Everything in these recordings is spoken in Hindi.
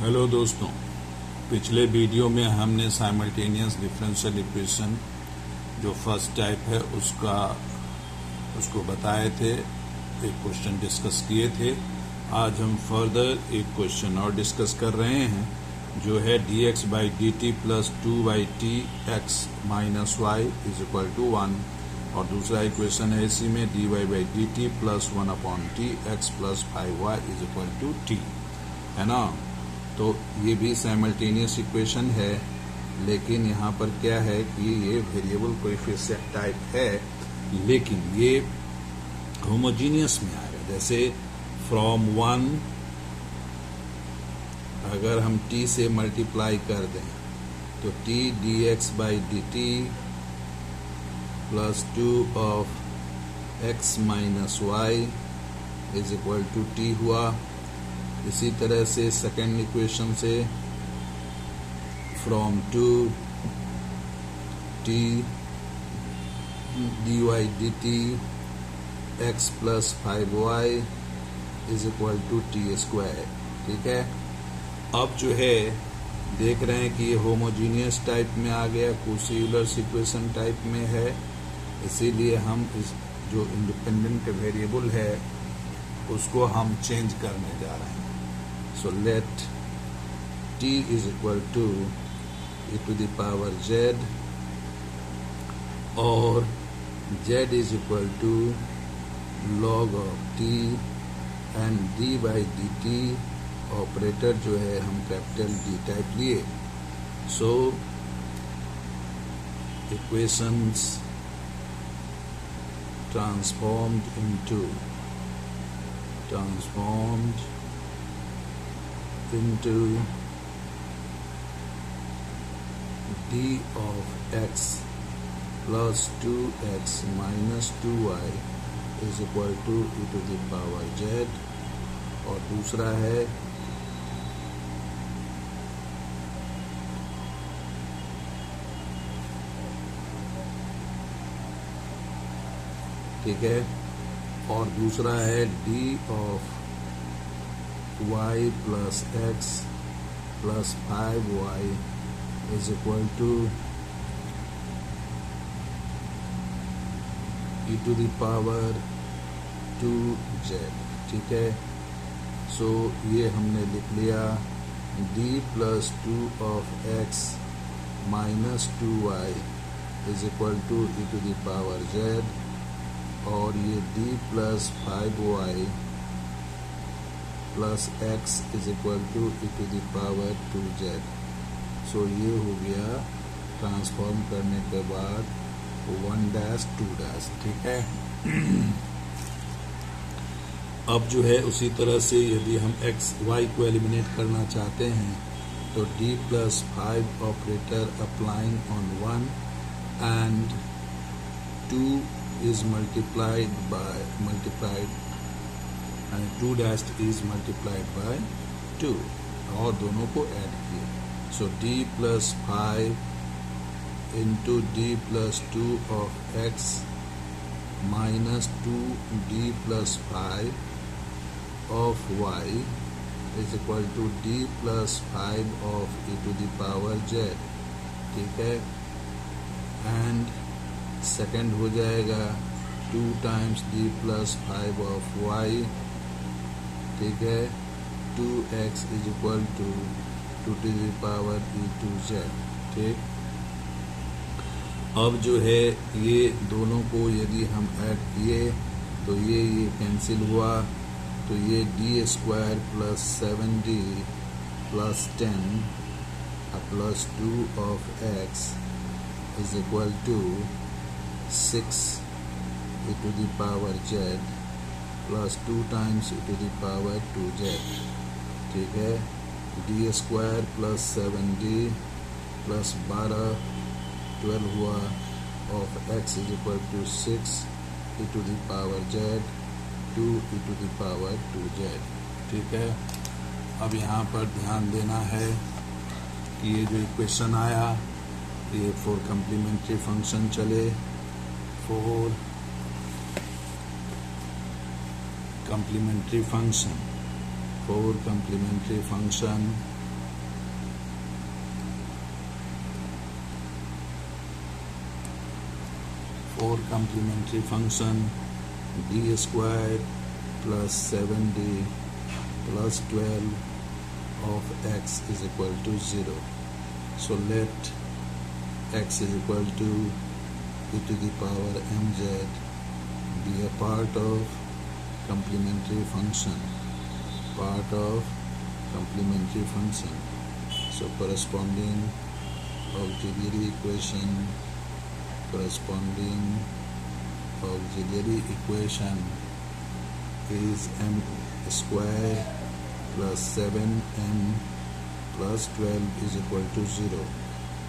हेलो दोस्तों, पिछले वीडियो में हमने साइमल्टेनियस डिफरेंशियल इक्वेशन जो फर्स्ट टाइप है उसको बताए थे, एक क्वेश्चन डिस्कस किए थे। आज हम फर्दर एक क्वेश्चन और डिस्कस कर रहे हैं जो है dx by d t plus 2/t x minus y is equal to 1 और दूसरा इक्वेशन है इसी में dy by d t plus 1/t x plus 5y is equal to t, है ना। तो ये भी साइमल्टेनियस इक्वेशन है, लेकिन यहाँ पर क्या है कि ये वेरिएबल कोएफिशिएंट टाइप है, लेकिन ये होमोजीनियस में आएगा। जैसे फ्रॉम 1 अगर हम t से मल्टीप्लाई कर दें तो t dx by d t plus 2 of x minus y is equal to t हुआ। इसी तरह से सेकेंड इक्वेशन से from 2 t dy d t x plus 5y is equal to t square. ठीक है, अब जो है देख रहे हैं कि ये होमोजीनियस टाइप में आ गया, कोशी-यूलर इक्वेशन टाइप में है, इसीलिए हम इस जो इंडिपेंडेंट वेरिएबल है उसको हम चेंज करने जा रहे हैं। So let t is equal to e to the power z और z is equal to log of t and d by dt operator जो है हम कैपिटल D टाइप लिए। So equations transformed into d of x plus 2x minus 2y is equal to e to the power z और दूसरा है ठीक है, और दूसरा है d of y plus x plus 5y is equal to e to the power 2z। ठीक है, सो ये हमने लिख लिया d plus 2 of x minus 2y is equal to e to the power z और ये d plus 5y plus x is equal to e to the power 2z। So ये हो गया ट्रांसफॉर्म करने के बाद 1 2। ठीक है, अब जो है उसी तरह से यदि हम x y को एलिमिनेट करना चाहते हैं तो d plus 5 operator applying on 1 and 2 is multiplied and 2 dash is multiplied by 2 और दोनों को ऐड किए। So d plus 5 into d plus 2 of x minus 2d plus 5 of y is equal to d plus 5 of e to the power z। ठीक है, एंड सेकेंड हो जाएगा 2 times d plus 5 of y। ठीक है, 2x is equal to 2 to the power e to z। ठीक, अब जो है ये दोनों को यदि हम ऐड किए तो ये कैंसिल हुआ, तो ये d square plus 7d plus 10 plus 2 of x is equal to 6 e to the power z plus 2 times e to the power 2z। ठीक है, d square plus 7d plus 12 हुआ of x is equal to 6 e to the power z 2 e to the power 2z। ठीक है, अब यहाँ पर ध्यान देना है कि ये जो इक्वेशन आया ये 4 कम्प्लीमेंट्री फंक्शन चले, 4 complementary function और complementary function d square plus 7d plus 12 of x is equal to 0. So let x is equal to e to the power mz be a part of complementary function. Part of complementary function. So corresponding auxiliary equation is m square plus 7m plus 12 is equal to 0.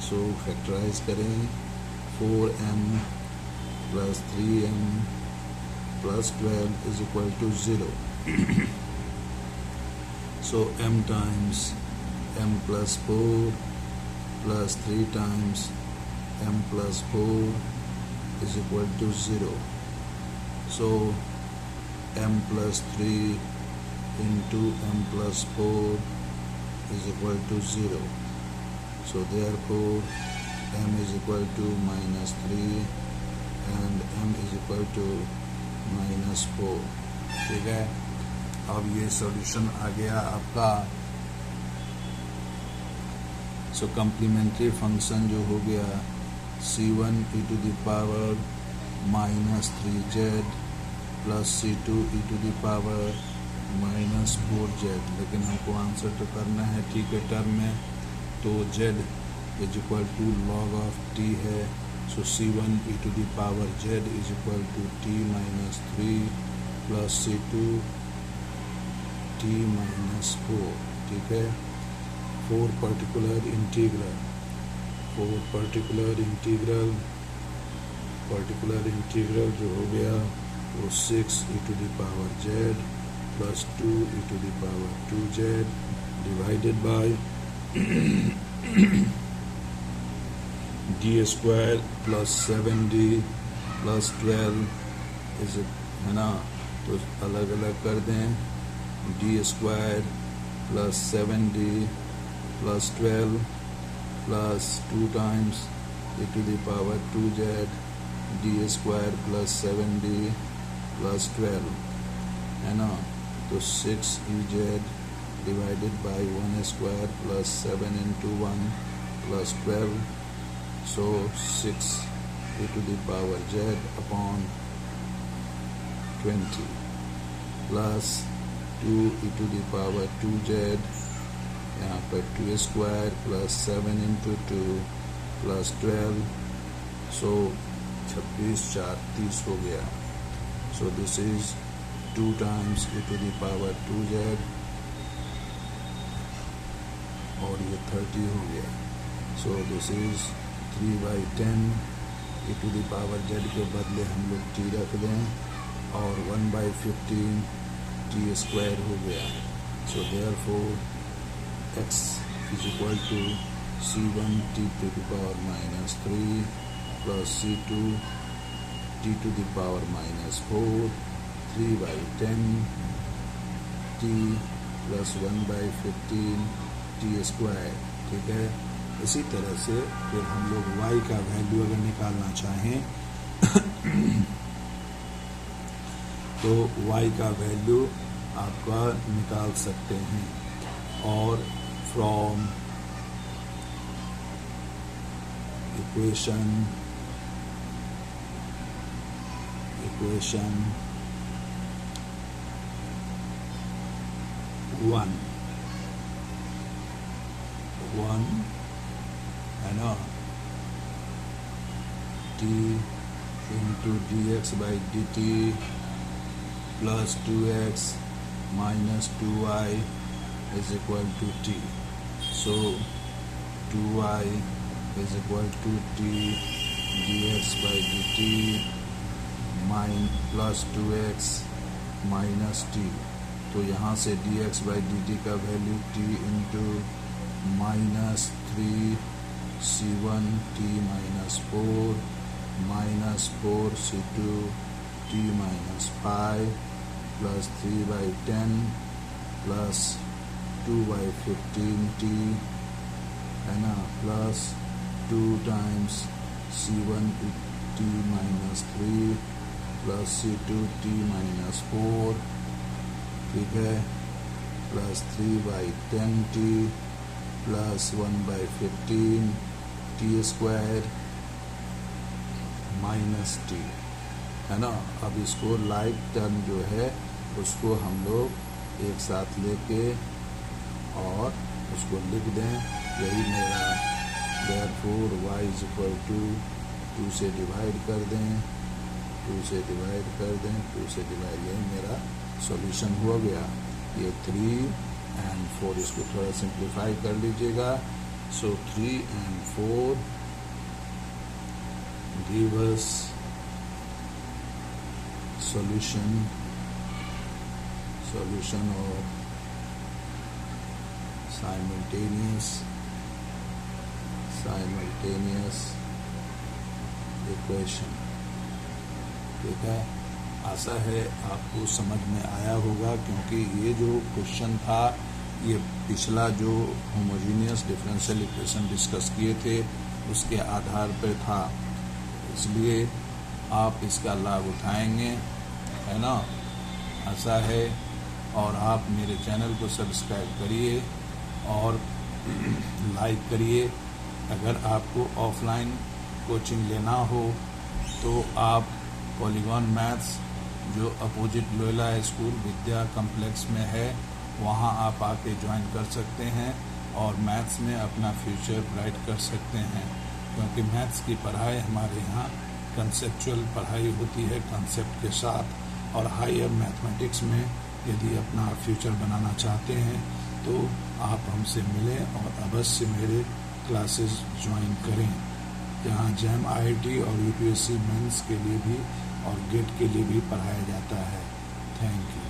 So factorize करें 4m plus 3m plus 12 is equal to 0. So m times m plus 4 plus 3 times m plus 4 is equal to 0. So m plus 3 into m plus 4 is equal to 0. So therefore m is equal to minus 3 and m is equal to minus 4. ठीक है, अब ये सॉल्यूशन आ गया आपका. सो कम्प्लीमेंट्री फंक्शन जो हो गया c1 e to the power minus 3z plus c2 e to the power minus 4z. लेकिन हमको आंसर तो करना है ठीक है टर्म में, तो z is equal to log of t है. So c1 e to the power z is equal to t minus 3 plus c2 t minus 4. ठीक है. फोर पर्टिकुलर इंटीग्रल जो हो गया वो 6 e to the power z plus 2 e to the power 2z divided by d square plus 7d plus 12 is है ना. तो अलग अलग कर दें. d square plus 7d plus 12 plus 2 times e to the power 2z d square plus 7d plus 12 है ना. तो 6 ez divided by 1 square plus 7 into 1 plus 12. So 6 e to the power z upon 20 plus 2 e to the power 2z, यहाँ पर 2 square plus 7 into 2 plus 12. So 26 4 30 हो गया. So this is 2 times e to the power 2z और ये 30 हो गया. So this is 3/10 e to the power z के बदले हम लोग t रख दें और 1/15 t square हो गया. So therefore x is equal to c1 t to the power minus 3 plus c2 t to the power minus 4 3/10 t plus 1/15 t square. ठीक है. इसी तरह से फिर हम लोग y का वैल्यू अगर निकालना चाहें तो y का वैल्यू आपका निकाल सकते हैं. और फ्रॉम इक्वेशन 1 है ना, t into dx by dt plus 2x minus 2y is equal to t. So 2y is equal to t dx by dt plus 2x minus t. तो यहाँ से dx by dt का value t into minus 3 c1 t minus 4 minus 4 c2 t minus 5 plus 3/10 plus 2/15 t है ना, plus 2 times c1 t t minus 3 plus C2t minus 4, ठीक है, plus 3/10t plus 1/15 t square minus t, है ना। अब इसको लाइक टर्म जो है उसको हम लोग एक साथ लेके और उसको लिख दें, यही मेरा therefore y is equal to 2 से डिवाइड कर दें, 2 से डिवाइड कर दें, 2 से डिवाइड, यही मेरा सॉल्यूशन हो गया। ये 3 and 4 इसको थोड़ा सिंप्लीफाई कर लीजिएगा। सो 3 and 4 give us solution of simultaneous equation, ठीक है। आशा है आपको समझ में आया होगा, क्योंकि ये जो क्वेश्चन था ये पिछला जो होमोजीनियस डिफरेंशियल इक्वेशन डिस्कस किए थे उसके आधार पर था, इसलिए आप इसका लाभ उठाएंगे, है ना, आशा है। और आप मेरे चैनल को सब्सक्राइब करिए और लाइक करिए। अगर आपको ऑफलाइन कोचिंग लेना हो तो आप पॉलीगॉन मैथ्स जो अपोजिट लोयला स्कूल विद्या कम्प्लेक्स में है वहाँ आप आके ज्वाइन कर सकते हैं और मैथ्स में अपना फ्यूचर ब्राइट कर सकते हैं, क्योंकि मैथ्स की पढ़ाई हमारे यहाँ कंसेप्चुअल पढ़ाई होती है कंसेप्ट के साथ। और हायर मैथमेटिक्स में यदि अपना फ्यूचर बनाना चाहते हैं तो आप हमसे मिलें और अवश्य मेरे क्लासेस ज्वाइन करें, जहाँ जैम IIT और UPSC मेंस के लिए भी और गेट के लिए भी पढ़ाया जाता है। Thank you.